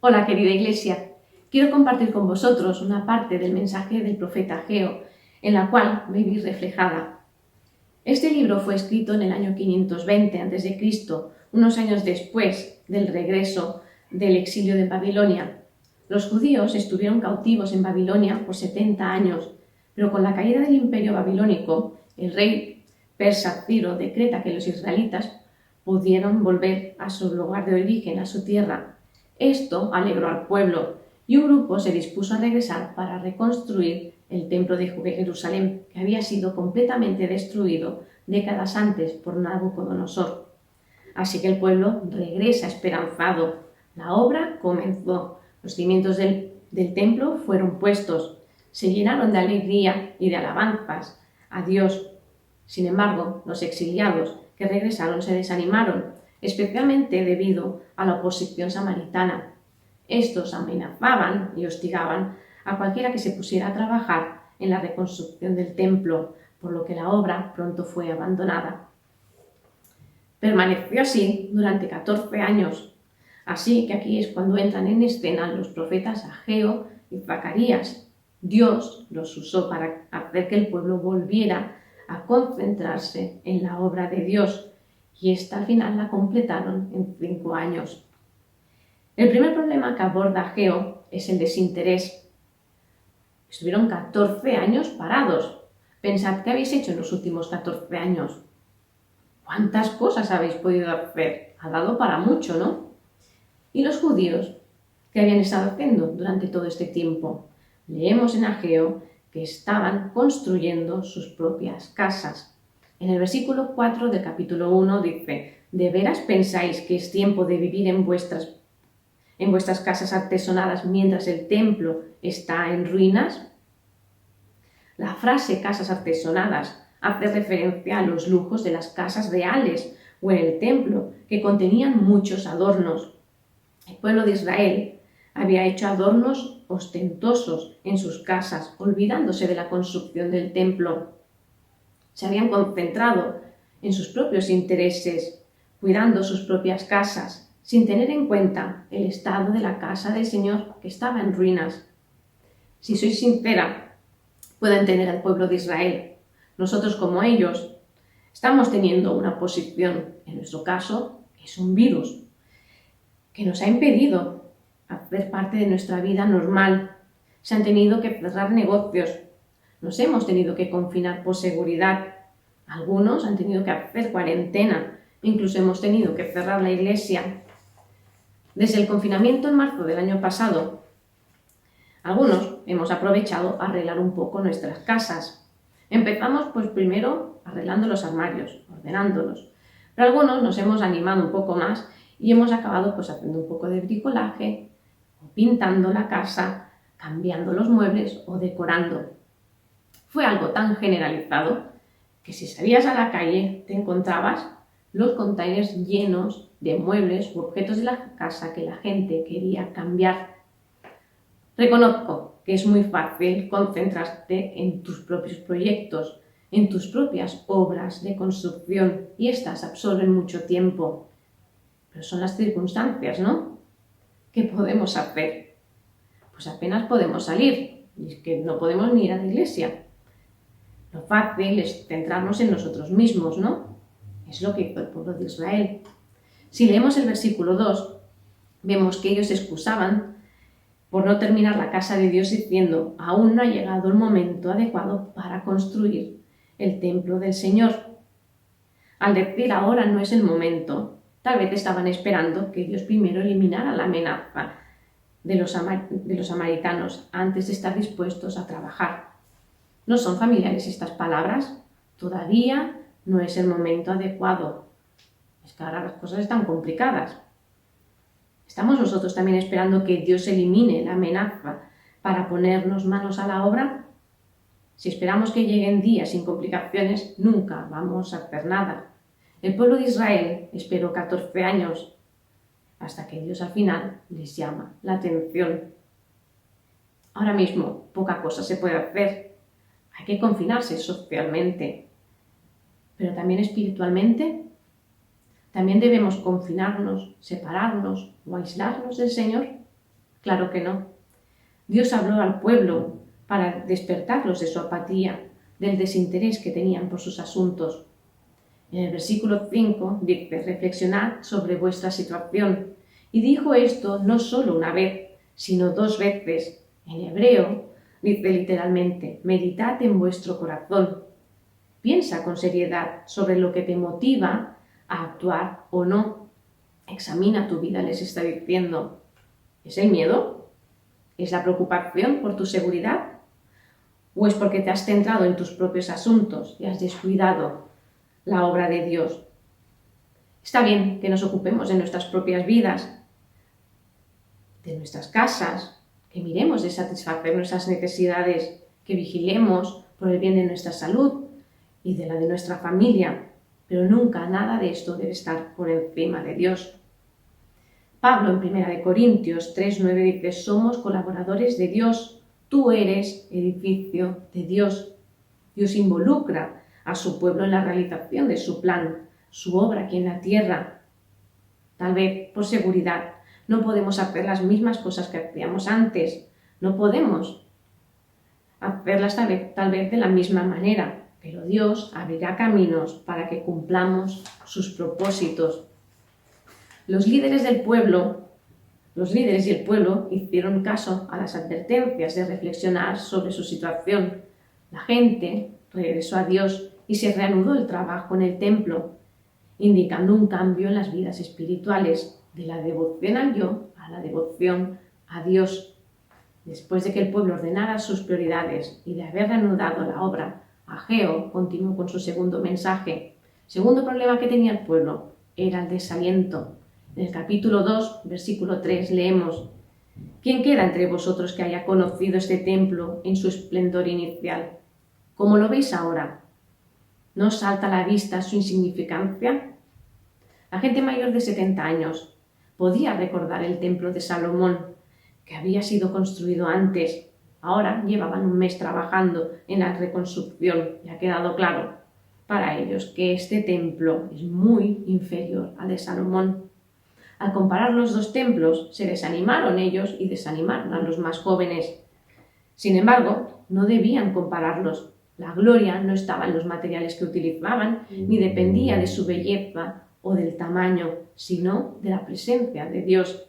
Hola querida Iglesia, quiero compartir con vosotros una parte del mensaje del profeta Ageo, en la cual me vi reflejada. Este libro fue escrito en el año 520 a.C., unos años después del regreso del exilio de Babilonia. Los judíos estuvieron cautivos en Babilonia por 70 años, pero con la caída del imperio babilónico, el rey persa Ciro decreta que los israelitas pudieron volver a su lugar de origen, a su tierra. Esto alegró al pueblo y un grupo se dispuso a regresar para reconstruir el templo de Jerusalén, que había sido completamente destruido décadas antes por Nabucodonosor. Así que el pueblo regresa esperanzado. La obra comenzó. Los cimientos del templo fueron puestos. Se llenaron de alegría y de alabanzas a Dios. Sin embargo, los exiliados que regresaron se desanimaron, especialmente debido a la oposición samaritana. Estos amenazaban y hostigaban a cualquiera que se pusiera a trabajar en la reconstrucción del templo, por lo que la obra pronto fue abandonada. Permaneció así durante 14 años. Así que aquí es cuando entran en escena los profetas Ageo y Zacarías. Dios los usó para hacer que el pueblo volviera a concentrarse en la obra de Dios, y esta al final la completaron en 5 años. El primer problema que aborda Ageo es el desinterés. Estuvieron 14 años parados. Pensad qué habéis hecho en los últimos 14 años. ¿Cuántas cosas habéis podido hacer? Ha dado para mucho, ¿no? ¿Y los judíos? ¿Qué habían estado haciendo durante todo este tiempo? Leemos en Ageo que estaban construyendo sus propias casas. En el versículo 4 del capítulo 1 dice: ¿De veras pensáis que es tiempo de vivir en vuestras casas artesonadas mientras el templo está en ruinas? La frase casas artesonadas hace referencia a los lujos de las casas reales o en el templo, que contenían muchos adornos. El pueblo de Israel había hecho adornos ostentosos en sus casas, olvidándose de la construcción del templo. Se habían concentrado en sus propios intereses, cuidando sus propias casas, sin tener en cuenta el estado de la casa del Señor, que estaba en ruinas. Si soy sincera, puedo entender al pueblo de Israel. Nosotros, como ellos, estamos teniendo una oposición. En nuestro caso, es un virus que nos ha impedido hacer parte de nuestra vida normal. Se han tenido que cerrar negocios. Nos hemos tenido que confinar por seguridad. Algunos han tenido que hacer cuarentena. Incluso hemos tenido que cerrar la iglesia. Desde el confinamiento en marzo del año pasado, algunos hemos aprovechado a arreglar un poco nuestras casas. Empezamos pues primero arreglando los armarios, ordenándolos. Pero algunos nos hemos animado un poco más y hemos acabado pues haciendo un poco de bricolaje, o pintando la casa, cambiando los muebles o decorando. Fue algo tan generalizado que si salías a la calle te encontrabas los containers llenos de muebles u objetos de la casa que la gente quería cambiar. Reconozco que es muy fácil concentrarte en tus propios proyectos, en tus propias obras de construcción, y estas absorben mucho tiempo. Pero son las circunstancias, ¿no? ¿Qué podemos hacer? Pues apenas podemos salir, y es que no podemos ni ir a la iglesia. Lo fácil es centrarnos en nosotros mismos, ¿no? Es lo que hizo el pueblo de Israel. Si leemos el versículo 2, vemos que ellos se excusaban por no terminar la casa de Dios diciendo: aún no ha llegado el momento adecuado para construir el templo del Señor. Al decir ahora no es el momento, tal vez estaban esperando que Dios primero eliminara la amenaza de los samaritanos antes de estar dispuestos a trabajar. ¿No son familiares estas palabras? Todavía no es el momento adecuado. Es que ahora las cosas están complicadas. ¿Estamos nosotros también esperando que Dios elimine la amenaza para ponernos manos a la obra? Si esperamos que lleguen días sin complicaciones, nunca vamos a hacer nada. El pueblo de Israel esperó 14 años hasta que Dios al final les llama la atención. Ahora mismo poca cosa se puede hacer. Hay que confinarse socialmente, pero también espiritualmente. También debemos confinarnos, separarnos o aislarnos del Señor. Claro que no. Dios habló al pueblo para despertarlos de su apatía, del desinterés que tenían por sus asuntos. En el versículo 5 dice: reflexionad sobre vuestra situación. Y dijo esto no solo una vez, sino 2 veces. En hebreo dice literalmente: meditad en vuestro corazón. Piensa con seriedad sobre lo que te motiva a actuar o no. Examina tu vida, les está diciendo. ¿Es el miedo? ¿Es la preocupación por tu seguridad? ¿O es porque te has centrado en tus propios asuntos y has descuidado la obra de Dios? Está bien que nos ocupemos de nuestras propias vidas, de nuestras casas, que miremos de satisfacer nuestras necesidades, que vigilemos por el bien de nuestra salud y de la de nuestra familia, pero nunca nada de esto debe estar por encima de Dios. Pablo en 1 Corintios 3:9 dice: somos colaboradores de Dios, tú eres edificio de Dios. Dios involucra a su pueblo en la realización de su plan, su obra aquí en la tierra. Tal vez por seguridad no podemos hacer las mismas cosas que hacíamos antes, no podemos hacerlas tal vez de la misma manera, pero Dios abrirá caminos para que cumplamos sus propósitos. Los líderes y el pueblo hicieron caso a las advertencias de reflexionar sobre su situación. La gente regresó a Dios y se reanudó el trabajo en el templo, indicando un cambio en las vidas espirituales, de la devoción al yo a la devoción a Dios. Después de que el pueblo ordenara sus prioridades y de haber reanudado la obra, Ageo continuó con su segundo mensaje. Segundo problema que tenía el pueblo era el desaliento. En el capítulo 2, versículo 3, leemos: ¿quién queda entre vosotros que haya conocido este templo en su esplendor inicial? ¿Cómo lo veis ahora? ¿No os salta a la vista su insignificancia? La gente mayor de 70 años podía recordar el templo de Salomón, que había sido construido antes. Ahora llevaban un mes trabajando en la reconstrucción y ha quedado claro para ellos que este templo es muy inferior al de Salomón. Al comparar los 2 templos, se desanimaron ellos y desanimaron a los más jóvenes. Sin embargo, no debían compararlos. La gloria no estaba en los materiales que utilizaban, ni dependía de su belleza o del tamaño, sino de la presencia de Dios.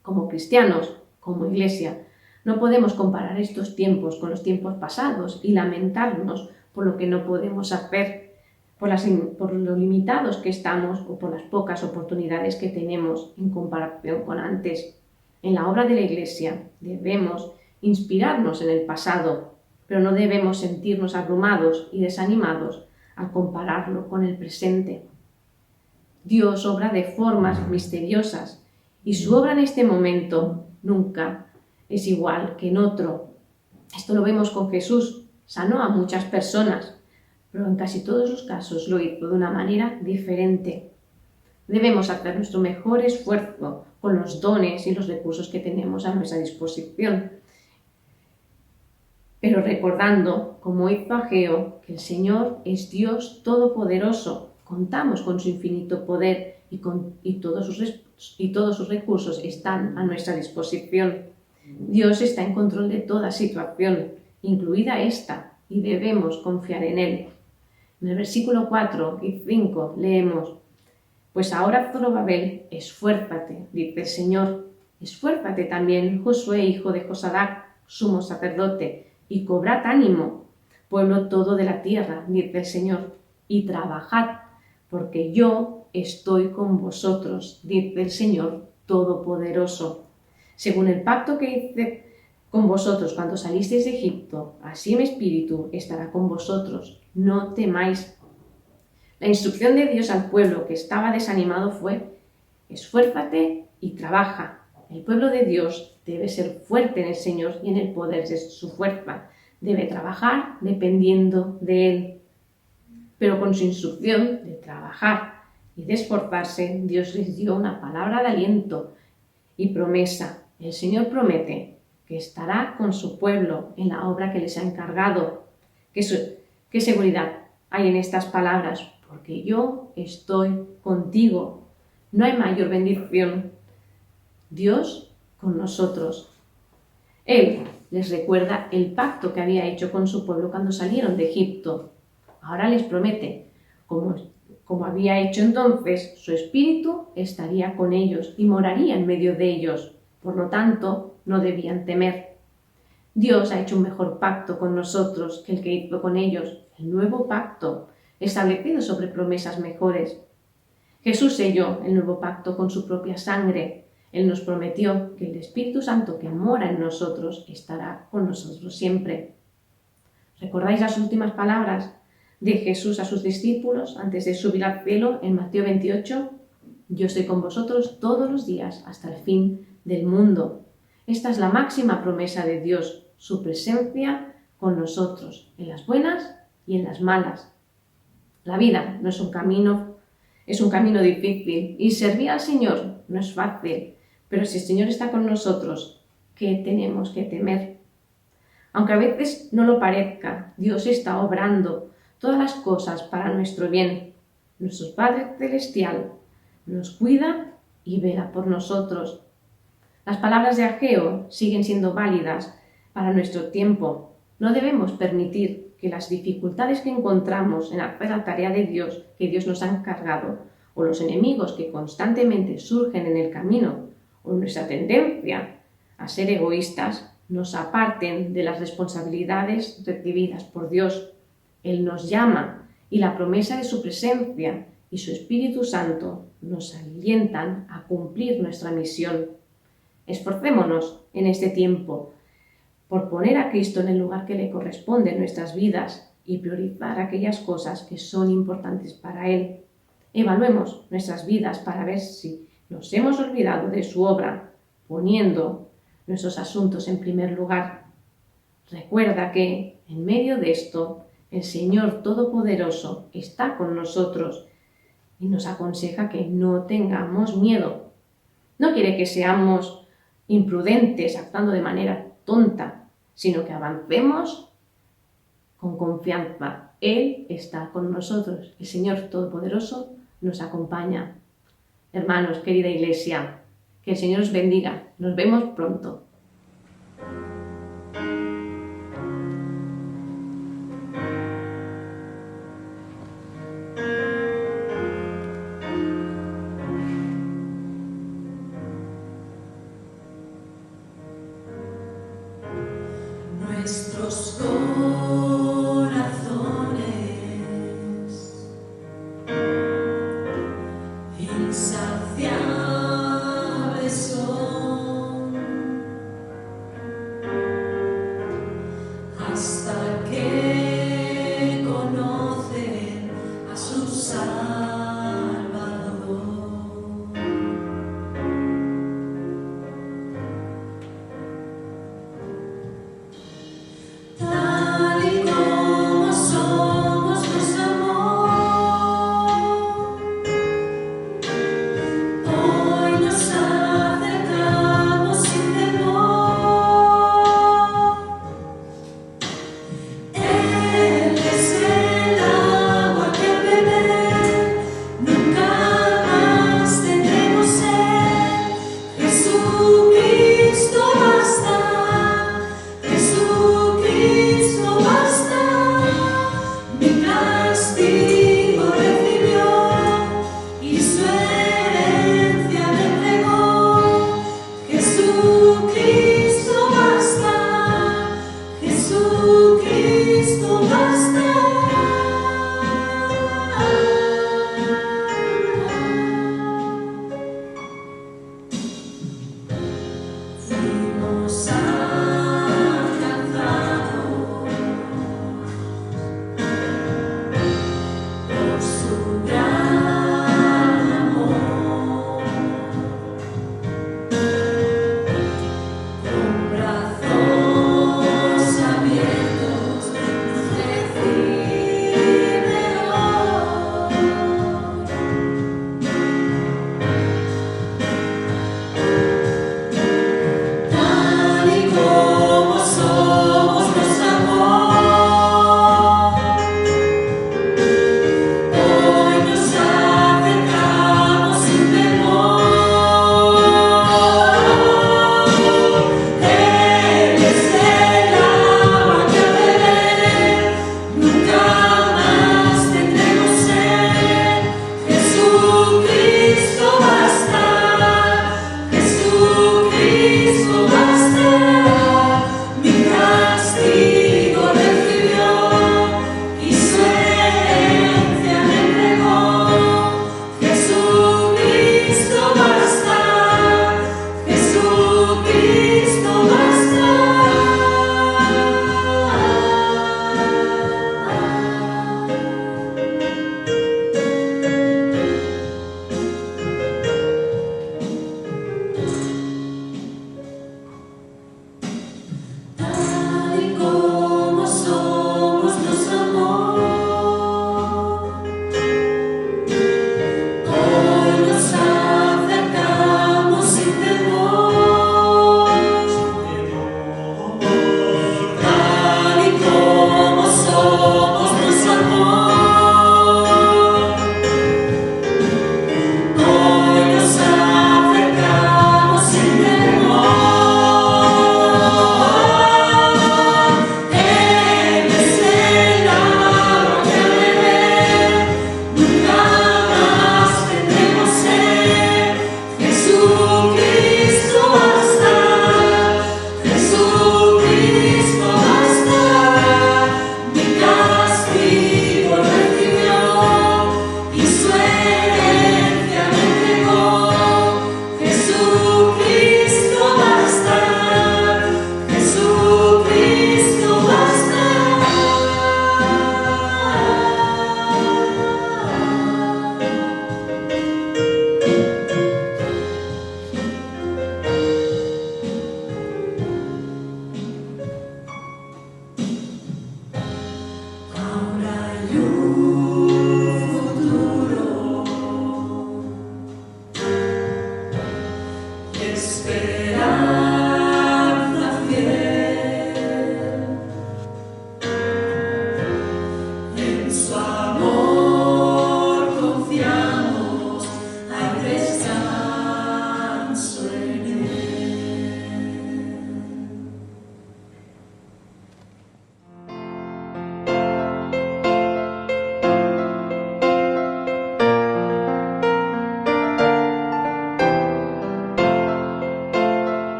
Como cristianos, como iglesia, no podemos comparar estos tiempos con los tiempos pasados y lamentarnos por lo que no podemos hacer, por lo limitados que estamos o por las pocas oportunidades que tenemos en comparación con antes. En la obra de la iglesia debemos inspirarnos en el pasado, pero no debemos sentirnos abrumados y desanimados al compararlo con el presente. Dios obra de formas misteriosas y su obra en este momento nunca es igual que en otro. Esto lo vemos con Jesús. Sanó a muchas personas, pero en casi todos los casos lo hizo de una manera diferente. Debemos hacer nuestro mejor esfuerzo con los dones y los recursos que tenemos a nuestra disposición, pero recordando, como hizo Ageo, que el Señor es Dios todopoderoso. Contamos con su infinito poder y todos sus recursos están a nuestra disposición. Dios está en control de toda situación, incluida esta, y debemos confiar en Él. En el versículo 4 y 5 leemos: pues ahora, Zorobabel, esfuérzate, dice el Señor, esfuérzate también, Josué, hijo de Josadac, sumo sacerdote, y cobrad ánimo, pueblo todo de la tierra, dice el Señor, y trabajad, porque yo estoy con vosotros, dice el Señor Todopoderoso. Según el pacto que hice con vosotros cuando salisteis de Egipto, así mi espíritu estará con vosotros, no temáis. La instrucción de Dios al pueblo que estaba desanimado fue: esfuérzate y trabaja. El pueblo de Dios debe ser fuerte en el Señor y en el poder de su fuerza. Debe trabajar dependiendo de Él. Pero con su instrucción de trabajar y de esforzarse, Dios les dio una palabra de aliento y promesa. El Señor promete que estará con su pueblo en la obra que les ha encargado. ¿Qué seguridad hay en estas palabras? Porque yo estoy contigo. No hay mayor bendición. Dios con nosotros. Él les recuerda el pacto que había hecho con su pueblo cuando salieron de Egipto. Ahora les promete, como había hecho entonces, su espíritu estaría con ellos y moraría en medio de ellos. Por lo tanto, no debían temer. Dios ha hecho un mejor pacto con nosotros que el que hizo con ellos, el nuevo pacto, establecido sobre promesas mejores. Jesús selló el nuevo pacto con su propia sangre. Él nos prometió que el Espíritu Santo que mora en nosotros estará con nosotros siempre. ¿Recordáis las últimas palabras de Jesús a sus discípulos antes de subir al cielo en Mateo 28? Yo estoy con vosotros todos los días hasta el fin del mundo. Esta es la máxima promesa de Dios, su presencia con nosotros, en las buenas y en las malas. La vida no es un camino difícil y servir al Señor no es fácil, pero si el Señor está con nosotros, ¿qué tenemos que temer? Aunque a veces no lo parezca, Dios está obrando todas las cosas para nuestro bien. Nuestro Padre Celestial nos cuida y vela por nosotros. Las palabras de Ageo siguen siendo válidas para nuestro tiempo. No debemos permitir que las dificultades que encontramos en hacer la tarea de Dios que Dios nos ha encargado, o los enemigos que constantemente surgen en el camino, o nuestra tendencia a ser egoístas, nos aparten de las responsabilidades recibidas por Dios. Él nos llama y la promesa de su presencia y su Espíritu Santo nos alientan a cumplir nuestra misión. Esforcémonos en este tiempo por poner a Cristo en el lugar que le corresponde en nuestras vidas y priorizar aquellas cosas que son importantes para Él. Evaluemos nuestras vidas para ver si nos hemos olvidado de su obra, poniendo nuestros asuntos en primer lugar. Recuerda que, en medio de esto, el Señor Todopoderoso está con nosotros y nos aconseja que no tengamos miedo. No quiere que seamos imprudentes, actuando de manera tonta, sino que avancemos con confianza. Él está con nosotros. El Señor Todopoderoso nos acompaña. Hermanos, querida Iglesia, que el Señor os bendiga. Nos vemos pronto. Nuestros